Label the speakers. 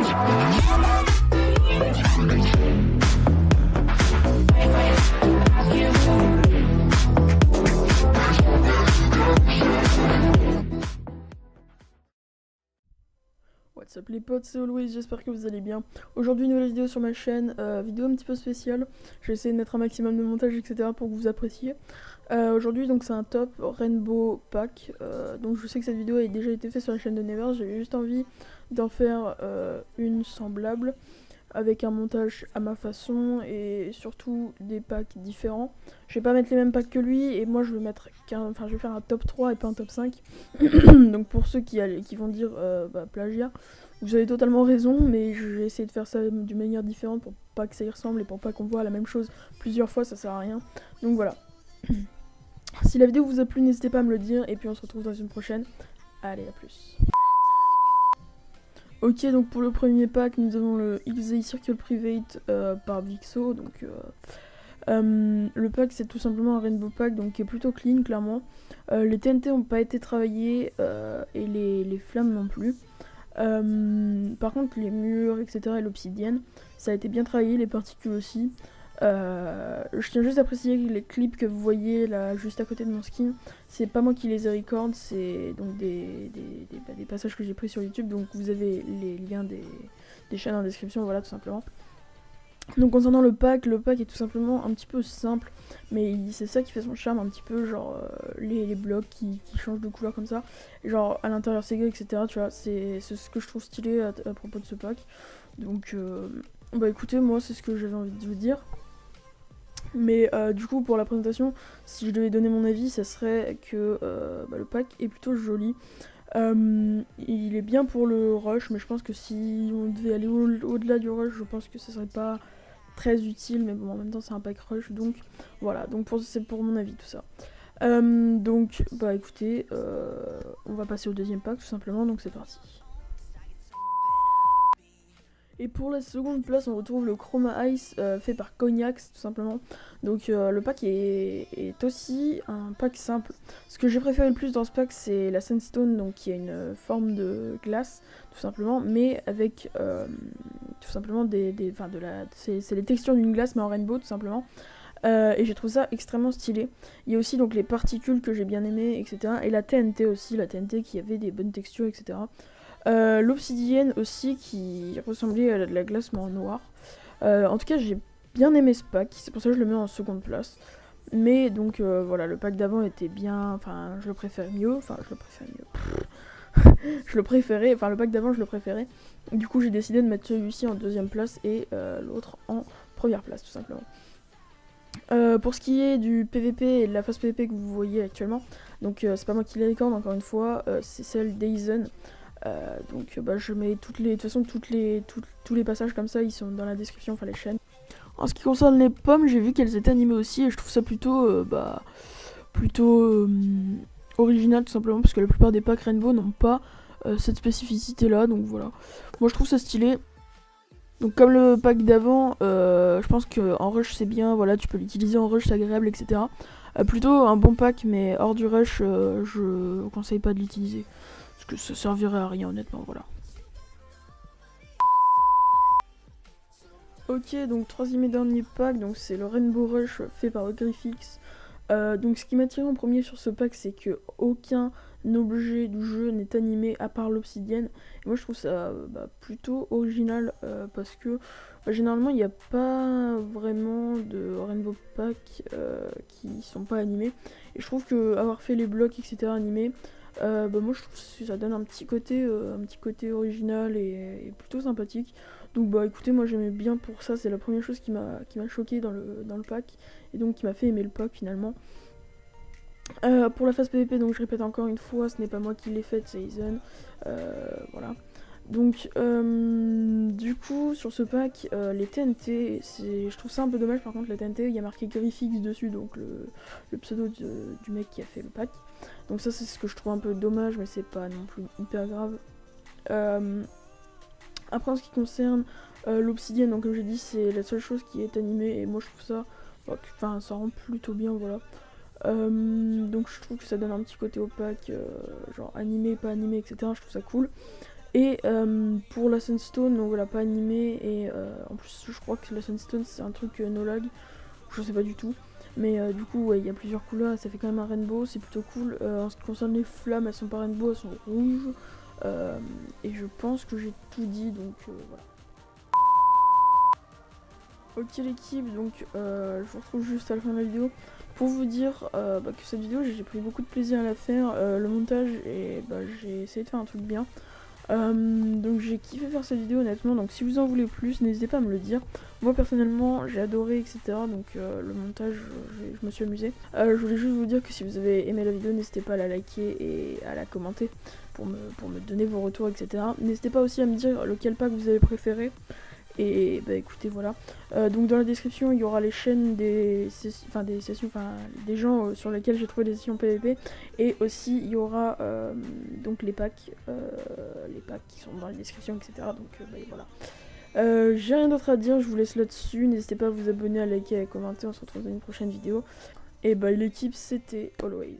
Speaker 1: What's up les potes, c'est Always, j'espère que vous allez bien. Aujourd'hui nouvelle vidéo sur ma chaîne, vidéo un petit peu spéciale. Je vais essayer de mettre un maximum de montage etc pour que vous appréciez. Aujourd'hui donc c'est un top Rainbow Pack, donc je sais que cette vidéo a déjà été faite sur la chaîne de Never, j'avais juste envie d'en faire une semblable avec un montage à ma façon et surtout des packs différents. Je vais pas mettre les mêmes packs que lui et moi je vais mettre je vais faire un top 3 et pas un top 5. Donc pour ceux qui vont dire plagiat, vous avez totalement raison, mais je vais essayer de faire ça d'une manière différente pour pas que ça y ressemble et pour pas qu'on voit la même chose plusieurs fois, ça sert à rien. Donc voilà. Si la vidéo vous a plu, n'hésitez pas à me le dire et puis on se retrouve dans une prochaine. Allez, à plus. Ok, donc pour le premier pack, nous avons le XZ Circle Private par Vixo. Donc le pack c'est tout simplement un Rainbow Pack, donc qui est plutôt clean clairement. Les TNT n'ont pas été travaillés et les flammes non plus. Par contre les murs etc et l'obsidienne ça a été bien travaillé, les particules aussi. Je tiens juste à préciser que les clips que vous voyez là juste à côté de mon skin, c'est pas moi qui les ai record, c'est donc des passages que j'ai pris sur YouTube, donc vous avez les liens des chaînes en description, voilà tout simplement. Donc concernant le pack est tout simplement un petit peu simple, mais c'est ça qui fait son charme un petit peu, genre les blocs qui changent de couleur comme ça, et genre à l'intérieur c'est gay etc, tu vois, c'est ce que je trouve stylé à propos de ce pack. Donc bah écoutez, moi c'est ce que j'avais envie de vous dire. Mais du coup pour la présentation, si je devais donner mon avis, ça serait que le pack est plutôt joli. Il est bien pour le rush, mais je pense que si on devait aller au-delà du rush, je pense que ce serait pas très utile, mais bon en même temps c'est un pack rush, donc voilà, donc c'est pour mon avis tout ça. Donc bah écoutez, on va passer au deuxième pack tout simplement, donc c'est parti. Et pour la seconde place, on retrouve le Chroma Ice fait par Cognax tout simplement. Donc le pack est aussi un pack simple. Ce que j'ai préféré le plus dans ce pack, c'est la Sandstone, donc qui a une forme de glace tout simplement, mais avec tout simplement c'est les textures d'une glace mais en rainbow tout simplement. Et j'ai trouvé ça extrêmement stylé. Il y a aussi donc les particules que j'ai bien aimées, etc. Et la TNT aussi, la TNT qui avait des bonnes textures, etc. L'obsidienne aussi qui ressemblait à de la glace mais en noir. En tout cas j'ai bien aimé ce pack, c'est pour ça que je le mets en seconde place. Mais donc voilà, le pack d'avant était bien, enfin je le préfère mieux, je le préférais, enfin le pack d'avant je le préférais. Du coup j'ai décidé de mettre celui-ci en deuxième place et l'autre en première place tout simplement. Pour ce qui est du PVP et de la phase PVP que vous voyez actuellement, donc c'est pas moi qui les recorde encore une fois, c'est celle d'Aizen. Donc je mets de toute façon tous les passages comme ça, ils sont dans la description, enfin les chaînes. En ce qui concerne les pommes, j'ai vu qu'elles étaient animées aussi et je trouve ça plutôt original tout simplement parce que la plupart des packs Rainbow n'ont pas cette spécificité là, donc voilà. Moi je trouve ça stylé. Donc comme le pack d'avant, je pense qu'en rush c'est bien, voilà, tu peux l'utiliser en rush, c'est agréable, etc. Plutôt un bon pack, mais hors du rush, je conseille pas de l'utiliser. Parce que ça servirait à rien honnêtement, voilà. Ok, donc troisième et dernier pack, donc c'est le Rainbow Rush fait par Griffix. Donc ce qui m'a attiré en premier sur ce pack, c'est que aucun objet du jeu n'est animé à part l'obsidienne. Et moi je trouve ça plutôt original parce que généralement il n'y a pas vraiment de Rainbow Pack qui sont pas animés. Et je trouve que avoir fait les blocs etc animés, moi je trouve que ça donne un petit côté original et plutôt sympathique. Donc bah écoutez, moi j'aimais bien pour ça, c'est la première chose qui m'a choqué dans le pack et donc qui m'a fait aimer le pack finalement. Pour la phase PVP, donc je répète encore une fois, ce n'est pas moi qui l'ai faite, c'est Aizen. Voilà. Donc du coup sur ce pack, les TNT, je trouve ça un peu dommage. Par contre la TNT, il y a marqué Griffix dessus, donc le pseudo du mec qui a fait le pack. Donc ça c'est ce que je trouve un peu dommage, mais c'est pas non plus hyper grave. Après en ce qui concerne l'obsidienne, donc comme j'ai dit c'est la seule chose qui est animée et moi je trouve ça, ça rend plutôt bien, voilà. Donc je trouve que ça donne un petit côté opaque, genre animé, pas animé, etc. Je trouve ça cool. Et pour la Sunstone, donc voilà, pas animé, et en plus je crois que la Sunstone c'est un truc no lag, je sais pas du tout. Mais du coup, ouais, il y a plusieurs couleurs, ça fait quand même un rainbow, c'est plutôt cool. En ce qui concerne les flammes, elles sont pas rainbow, elles sont rouges. Et je pense que j'ai tout dit, donc voilà. Ok l'équipe, donc je vous retrouve juste à la fin de la vidéo pour vous dire que cette vidéo j'ai pris beaucoup de plaisir à la faire, le montage, et j'ai essayé de faire un truc bien. Donc j'ai kiffé faire cette vidéo honnêtement, donc si vous en voulez plus n'hésitez pas à me le dire. Moi personnellement j'ai adoré, etc. Donc le montage, je me suis amusée. Je voulais juste vous dire que si vous avez aimé la vidéo, n'hésitez pas à la liker et à la commenter pour me donner vos retours, etc. N'hésitez pas aussi à me dire lequel pack vous avez préféré. Et bah écoutez, voilà. Donc dans la description il y aura les chaînes des gens sur lesquels j'ai trouvé des sessions PVP, et aussi il y aura donc les packs qui sont dans la description, etc. Donc voilà. J'ai rien d'autre à dire, je vous laisse là-dessus. N'hésitez pas à vous abonner, à liker, à commenter. On se retrouve dans une prochaine vidéo. Et l'équipe, c'était Always.